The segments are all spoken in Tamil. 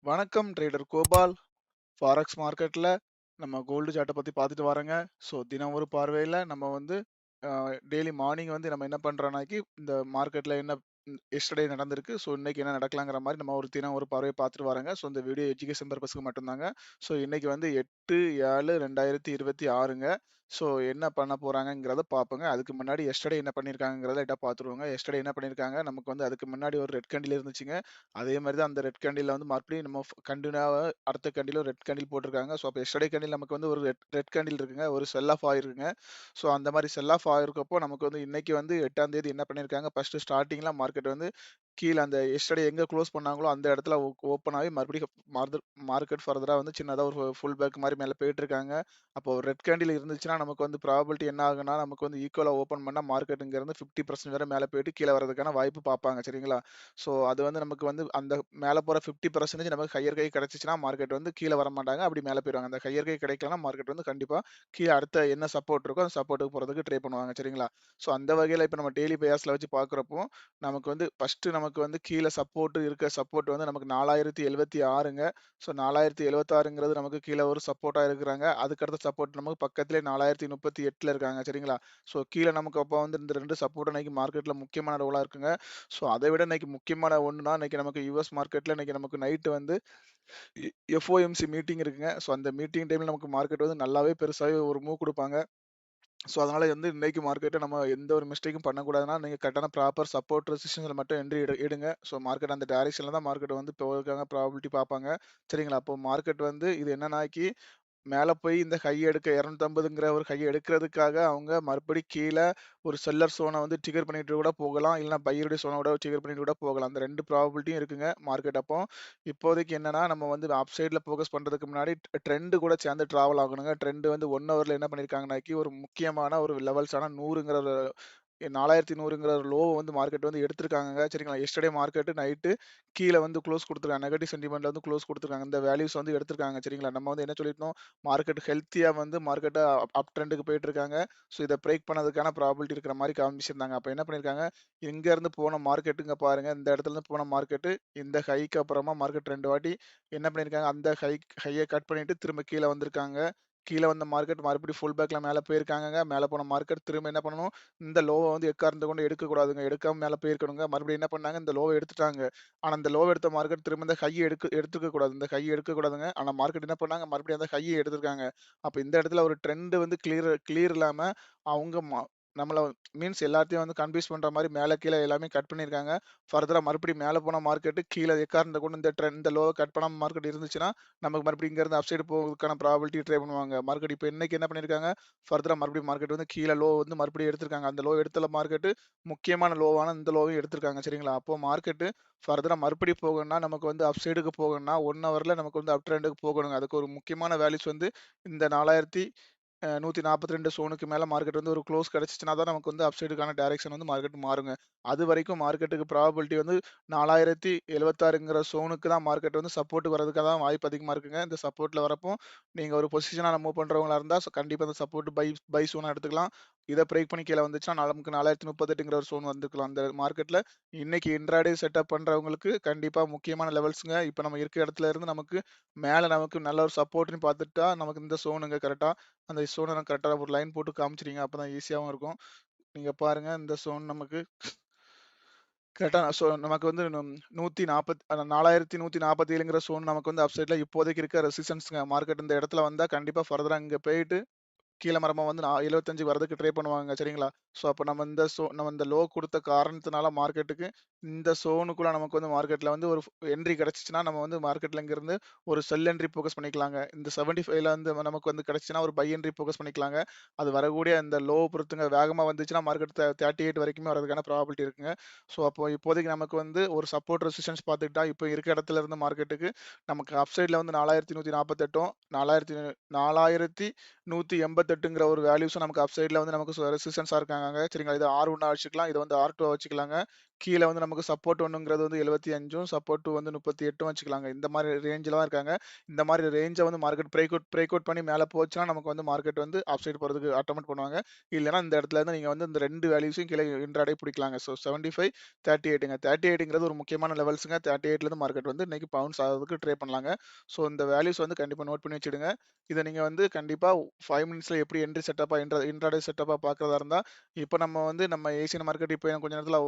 வணக்கம் ட்ரேடர் கோபால். ஃபாரெக்ஸ் மார்க்கெட்ல நம்ம கோல்டு சார்ட்ட பத்தி பார்த்துட்டு வரோங்க. ஸோ தினம் ஒரு பார்வையில நம்ம வந்து டெய்லி மார்னிங் வந்து நம்ம என்ன பண்றோம்னாக்கி, இந்த மார்க்கெட்ல என்ன எஸ்டர்டே நடந்திருக்கு. ஸோ இன்னைக்கு என்ன நடக்கலாங்கிற மாரி நம்ம ஒரு தினம் ஒரு பார்வைய பார்த்துட்டு வரோங்க. ஸோ இந்த வீடியோ எஜுகேஷன் பர்ப்பஸ்க்கு மட்டும் தாங்க. ஸோ இன்னைக்கு வந்து 8/7/2026ங்க. ஸோ என்ன பண்ண போறாங்கங்கிறத பார்ப்போங்க. அதுக்கு முன்னாடி எஸ்டர்டே என்ன பண்ணியிருக்காங்கங்கிறத லைட்டா பார்த்துருவோங்க. எஸ்டர்டே என்ன பண்ணியிருக்காங்க, நமக்கு வந்து அதுக்கு முன்னாடி ஒரு ரெட் கேண்டில் இருந்துச்சுங்க. அதே மாரி தான் அந்த ரெட் கேண்டில்ல வந்து மறுபடியும் நம்ம கன்டினியூவா அடுத்த கேண்டிலும் ரெட் கேண்டில் போட்டிருக்காங்க. ஸோ அப்ப எஸ்டர்டே கேண்டில் நமக்கு வந்து ஒரு ரெட் ரெட் கேண்டில் இருக்குங்க. ஒரு செல் ஆஃப் ஆயிருக்குங்க. ஸோ அந்த மாரி செல் ஆஃப் ஆயிருக்கப்போ நமக்கு வந்து இன்னைக்கு வந்து 8ஆம் தேதி என்ன பண்ணியிருக்காங்க, ஃபர்ஸ்ட்டு ஸ்டார்ட்டிங்ல மார்க்கெட் வந்து கீழ அந்த எஸ்டர்டே எங்க குளோஸ் பண்ணாங்களோ அந்த இடத்துல ஓப்பன் ஆகி மறுபடியும் மார்க்கெட் ஃபர்தரா வந்து சின்னதா ஒரு ஃபுல் பேக் மாரி மேல போயிட்டுருக்காங்க. அப்போ ஒரு ரெட் கேண்டில் இருந்துச்சுன்னா, நமக்கு வந்து ப்ராபபிலிட்டி என்ன ஆகும்னா, நமக்கு வந்து ஈக்குவலா ஓப்பன் பண்ணா மார்க்கெட் இங்கருந்து 50% வரை மேல போயிட்டு கீழ வரதுக்கான வாய்ப்பு பார்ப்பாங்க. சரிங்களா? ஸோ அது வந்து நமக்கு வந்து அந்த மேல போற 50% நமக்கு ஹையர் கை கிடைச்சுச்சுன்னா, மார்க்கெட் வந்து கீழ வரமாட்டாங்க. அப்படி மேல போயிருவாங்க. அந்த ஹையர் கை கிடைக்கலனா, மார்க்கெட் வந்து கண்டிப்பா கீழ அடுத்த என்ன சப்போர்ட் இருக்கோ, அந்த சப்போர்ட்க்கு போறதுக்கு ட்ரை பண்ணுவாங்க. சரிங்களா? ஸோ அந்த வகையில இப்ப நம்ம டெய்லி பேஸ்ல வச்சு பார்க்குறப்போ, நமக்கு வந்து ஃபர்ஸ்ட்டு நமக்கு வந்து கீழ சப்போர்ட் இருக்க சப்போர்ட் வந்து நமக்கு 4076ங்க. ஸோ 4076ங்கிறது நமக்கு கீழ ஒரு சப்போர்ட்டா இருக்கிறாங்க. அதுக்கடுத்த சப்போர்ட் நமக்கு பக்கத்திலேயே 4038ல இருக்காங்க. சரிங்களா? ஸோ கீழ நமக்கு அப்ப வந்து இந்த 2 சப்போர்ட் இன்னைக்கு மார்க்கெட்ல முக்கியமான ரோலா இருக்குங்க. ஸோ அதை விட இன்னைக்கு முக்கியமான ஒண்ணுனா, இன்னைக்கு நமக்கு யுஎஸ் மார்க்கெட்ல இன்னைக்கு நமக்கு நைட் வந்து எஃப்ஓஎம்சி மீட்டிங் இருக்குங்க. ஸோ அந்த மீட்டிங் டைம்ல நமக்கு மார்க்கெட் வந்து நல்லாவே பெருசாவே ஒரு மூவ் குடுப்பாங்க. ஸோ அதனால வந்து இன்னைக்கு மார்க்கெட்ட நம்ம எந்த ஒரு மிஸ்டேக்கும் பண்ணக்கூடாதுன்னா, நீங்க கரெக்ட்டான ப்ராப்பர் சப்போர்ட் ரெசிஸ்டன்ஸ்ல மட்டும் என்ட்ரி எடுங்க. ஸோ மார்க்கெட் அந்த டைரக்ஷன்ல தான் மார்க்கெட் வந்து போறதுக்கான ப்ராபபிலிட்டி பார்ப்பாங்க. சரிங்களா? அப்போ மார்க்கெட் வந்து இது என்னன்னாக்கி மேல போய் இந்த ஹை எடுக்க 250ங்கிற ஒரு ஹை எடுக்கிறதுக்காக அவங்க மறுபடி கீழ ஒரு செல்லர் ஸோன வந்து ட்ரிகர் பண்ணிட்டு கூட போகலாம். இல்லன்னா பையருடைய ஸோன கூட ட்ரிகர் பண்ணிட்டு கூட போகலாம். அந்த 2 ப்ராபபிலிட்டியும் இருக்குங்க மார்க்கெட் அப்போ. இப்போதைக்கு என்னன்னா, நம்ம வந்து அப் சைட்ல ஃபோக்கஸ் பண்றதுக்கு முன்னாடி ட்ரெண்ட் கூட சேர்ந்து டிராவல் ஆகணுங்க. ட்ரெண்ட் வந்து 1 ஹவர்ல என்ன பண்ணியிருக்காங்கனாக்கி, ஒரு முக்கியமான ஒரு லெவல்ஸான 100ங்கிற ஒரு 4100ங்கிற ஒரு லோவ வந்து மார்க்கெட் வந்து எடுத்திருக்காங்கங்க. சரிங்களா? எஸ்டர்டே மார்க்கெட் நைட்டு கீழ வந்து குளோஸ் குடுத்துருக்காங்க. நெகட்டிவ் சென்டிமென்ட்ல வந்து குளோஸ் குடுத்துருக்காங்க. இந்த வேல்யூஸ் வந்து எடுத்திருக்காங்க. சரிங்களா? நம்ம வந்து என்ன சொல்லியிருந்தோம், மார்க்கெட் ஹெல்த்தியா வந்து மார்க்கெட்ட அப் ட்ரெண்டுக்கு போயிட்டு இருக்காங்க. ஸோ இத பிரேக் பண்ணதுக்கான ப்ராபபிலிட்டி இருக்கிற மாரி காமிச்சிருந்தாங்க. அப்ப என்ன பண்ணியிருக்காங்க, இங்க இருந்து போன மார்க்கெட்டுங்க பாருங்க. இந்த இடத்துல இருந்து போன மார்க்கெட் இந்த ஹைக்கு அப்புறமா மார்க்கெட் 2 வாட்டி என்ன பண்ணியிருக்காங்க, அந்த ஹைய கட் பண்ணிட்டு திரும்ப கீழ வந்திருக்காங்க. கீழ வந்த மார்க்கெட் மறுபடியும் ஃபுல் பேக்ல மேல போயிருக்காங்கங்க. மேல போன மார்க்கெட் திரும்ப என்ன பண்ணணும், இந்த லோவ வந்து எக்காரணத்த கொண்டும் எடுக்கக்கூடாதுங்க. எடுக்காம மேல போயிருக்கணுங்க. மறுபடியும் என்ன பண்ணாங்க, இந்த லோவ எடுத்துட்டாங்க. ஆனா இந்த லோவ எடுத்த மார்க்கெட் திரும்ப இந்த ஹைய எடுத்துக்க கூடாது. இந்த ஹைய எடுக்கக்கூடாதுங்க. ஆனா மார்க்கெட் என்ன பண்ணாங்க, மறுபடியும் அந்த ஹைய எடுத்திருக்காங்க. அப்ப இந்த இடத்துல ஒரு ட்ரெண்ட் வந்து கிளியர் இல்லாம அவங்க நம்மள மீன்ஸ் எல்லாத்தையும் வந்து கன்ஃப்யூஸ் பண்ற மாரி மேல கீழ எல்லாமே கட் பண்ணியிருக்காங்க. ஃபர்தரா மறுபடியும் மேல போன மார்க்கெட் கீழ எக்காரணத்த கொண்டும் இந்த லோவ கட் பண்ணாம மார்க்கெட் இருந்துச்சுன்னா, நமக்கு மறுபடியும் இங்க இருந்து அப் சைடு போறதுக்கான ப்ராபபிலிட்டி ட்ரை பண்ணுவாங்க. மார்க்கெட் இப்ப இன்னைக்கு என்ன பண்ணியிருக்காங்க, ஃபர்தரா மறுபடியும் மார்க்கெட் வந்து கீழ லோ வந்து மறுபடியும் எடுத்திருக்காங்க. அந்த லோ எடுத்துள்ள மார்க்கெட் முக்கியமான லோவான இந்த லோவையும் எடுத்திருக்காங்க. சரிங்களா? அப்போ மார்க்கெட் ஃபர்தரா மறுபடியும் போகணும்னா, நமக்கு வந்து அப் சைடுக்கு போகணும்னா 1 ஹவர்ல நமக்கு வந்து அப் ட்ரெண்டுக்கு போகணுங்க. அதுக்கு ஒரு முக்கியமான வேல்யூஸ் வந்து இந்த 4142 ஸோனுக்கு மேல மார்க்கெட் வந்து ஒரு குளோஸ் கிடைச்சுச்சுனா தான் நமக்கு வந்து அப் சைடுக்கான டைரக்ஷன் வந்து மார்க்கெட் மாறுங்க. அதுவரைக்கும் மார்க்கெட்டுக்கு ப்ராபபிலிட்டி வந்து 4076ங்கிற ஸோனுக்கு தான் மார்க்கெட் வந்து சப்போர்ட் வரதுக்கு தான் வாய்ப்பு அதிகமா இருக்குங்க. இந்த சப்போர்ட்ல வரப்போ, நீங்க ஒரு பொசிஷனா மூவ் பண்றவங்களா இருந்தா கண்டிப்பா இந்த சப்போர்ட் பை ஸோனா எடுத்துக்கலாம். இத பிரேக் பண்ணி கீழ வந்துச்சுன்னா நமக்கு 4038ங்கிற ஒரு ஸோன் வந்துக்கலாம். அந்த மார்க்கெட்ல இன்னைக்கு இன்ட்ராடே செட்டப் பண்றவங்களுக்கு கண்டிப்பா முக்கியமான லெவல்ஸ்ங்க. இப்ப நம்ம இருக்க இடத்துல இருந்து நமக்கு மேல நமக்கு நல்ல ஒரு சப்போர்ட்ன்னு பார்த்துட்டா, நமக்கு இந்த ஸோனுங்க கரெக்ட்டா. அந்த ஸோன நான் கரெக்ட்டா ஒரு லைன் போட்டு காமிச்சுறீங்க. அப்பதான் ஈஸியாவும் இருக்கும். நீங்க பாருங்க இந்த ஸோன் நமக்கு கரெக்ட்டா நமக்கு வந்து 4147ங்கிற ஸோன் நமக்கு வந்து அப் சைட்ல இப்போதைக்கு இருக்க ரெசிஸ்டன்ஸ்ங்க. மார்க்கெட் இந்த இடத்துல வந்தா கண்டிப்பா ஃபர்தரா இங்க போயிட்டு கீழ மரமா வந்து 75 வரதுக்கு ட்ரை பண்ணுவாங்க. சரிங்களா? ஸோ அப்ப நம்ம இந்த லோ குடுத்த காரணத்தினால மார்க்கெட்டுக்கு இந்த ஸோனுக்குள்ள நமக்கு வந்து மார்க்கெட்ல வந்து ஒரு என்ட்ரி கிடைச்சுச்சுன்னா, நம்ம வந்து மார்க்கெட்ல இங்கிருந்து ஒரு செல் என்ட்ரி ஃபோகஸ் பண்ணிக்கலாங்க. இந்த 75ல வந்து நமக்கு வந்து கிடைச்சுச்சுன்னா, ஒரு பை என்ட்ரி ஃபோகஸ் பண்ணிக்கலாங்க. அது வரக்கூடிய இந்த லோவ பொறுத்துங்க. வேகமா வந்துச்சுன்னா மார்க்கெட் 38 வரைக்குமே வரதுக்கான ப்ராபபிலிட்டி இருக்குங்க. ஸோ அப்போ இப்போதைக்கு நமக்கு வந்து ஒரு சப்போர்ட் ரெசிஸ்டன்ஸ் பார்த்துக்கிட்டா, இப்ப இருக்க இடத்துல இருந்து மார்க்கெட்டுக்கு நமக்கு அப் சைட்ல வந்து 4148ம் 4187 28ங்கிற ஒரு வேல்யூஸும் நமக்கு அப் சைட்ல வந்து நமக்கு ரெசிஸ்டன்ஸா இருக்காங்கங்க. சரிங்களா? இது R1 வச்சுக்கலாம். இது வந்து R2 வச்சுக்கலாங்க. கீழ வந்து நமக்கு சப்போர்ட் 1ங்கிறது வந்து 75ம், சப்போர்ட் 2 வந்து 38ம் வச்சுக்கலாங்க. இந்த மாரி ரேஞ்ச்ல தான் இருக்காங்க. இந்த மாரி ரேஞ்ச வந்து மார்க்கெட் பிரேக் அவுட் பண்ணி மேல போச்சுன்னா, நமக்கு வந்து மார்க்கெட் வந்து அப் சைட் போறதுக்கு அட்டெம்ப்ட் பண்ணுவாங்க. இல்லன்னா இந்த இடத்துல இருந்து நீங்க வந்து இந்த 2 வேல்யூஸையும் கீழ இன்ட்ராடே பிடிக்கலாங்க. 75, 38ங்க. 38ங்கிறது ஒரு முக்கியமான லெவல்ஸ்ங்க. 38லேருந்து மார்க்கெட் வந்து இன்னைக்கு பவுன்ஸ் ஆகுறதுக்கு ட்ரை பண்ணலாங்க. ஸோ இந்த வேல்யூஸ் வந்து கண்டிப்பா நோட் பண்ணி வச்சுடுங்க. இத நீங்க வந்து கண்டிப்பா 5 மினிட்ஸ்ல எப்படி என்ட்ரி செட்டப்பா இன்ட்ராடே செட்டப்பா பார்க்கிறதா இருந்தா, இப்ப நம்ம வந்து நம்ம ஏசியன் மார்க்கெட் இப்ப கொஞ்ச நேரத்துல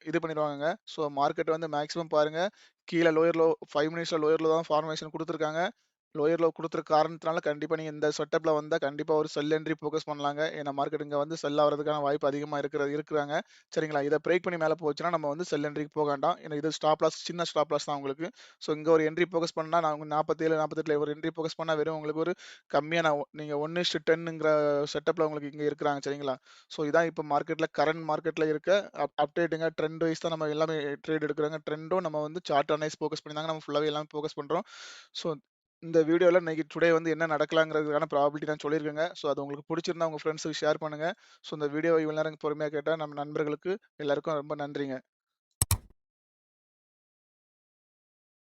இது பண்ணிருவாங்கங்க. ஸோ மார்க்கெட் வந்து மேக்ஸிமம் பாருங்க, கீழ லோயர் லோ 5 மினிட்ஸ்ல லோயர் லோ தான் ஃபார்மேஷன் குடுத்துருக்காங்க. லோயர் லோ குடுத்துருக்க காரணத்தினால கண்டிப்பா நீங்க இந்த செட்டப்ல வந்தா கண்டிப்பா ஒரு செல் என்ட்ரி ஃபோக்கஸ் பண்ணலாங்க. ஏன்னா மார்க்கெட் இங்க வந்து செல் ஆவறதுக்கான வாய்ப்பு அதிகமா இருக்குறாங்க. சரிங்களா? இத பிரேக் பண்ணி மேல போச்சுன்னா, நம்ம வந்து செல் என்ட்ரிக்கு போக வேண்டாம். ஏன்னா இது ஸ்டாப் லாஸ் சின்ன ஸ்டாப் லாஸ் தான் உங்களுக்கு. ஸோ இங்க ஒரு என்ட்ரி ஃபோக்கஸ் பண்ணா நான் 47, 48ல ஒரு என்ட்ரி ஃபோக்கஸ் பண்ணா வெறும் உங்களுக்கு ஒரு கம்மியா நீங்க 1:10ங்கிற செட்டப்ல உங்களுக்கு இங்க இருக்குறாங்க. சரிங்களா? ஸோ இதான் இப்ப கரண்ட் மார்க்கெட்ல இருக்க அப்டேட்டுங்க. ட்ரெண்ட் வைஸ் தான் நம்ம எல்லாமே ட்ரேட் எடுக்குறோங்க. ட்ரெண்டும் நம்ம வந்து சார்ட் அனலைஸ் ஃபோக்கஸ் பண்ணி தாங்க நம்ம ஃபுல்லாவே எல்லாமே ஃபோக்கஸ் பண்றோம். ஸோ இந்த வீடியோல இன்னைக்கு டுடே வந்து என்ன நடக்கலாங்கிறதுக்கான ப்ராபபிலிட்டி நான் சொல்லியிருக்கேங்க. ஸோ அது உங்களுக்கு புடிச்சிருந்தா உங்க ஃப்ரெண்ட்ஸுக்கு ஷேர் பண்ணுங்க. ஸோ இந்த வீடியோவ இவ்வளவு நேரம் பொறுமையா கேட்ட நம்ம நண்பர்களுக்கு எல்லாருக்கும் ரொம்ப நன்றிங்க.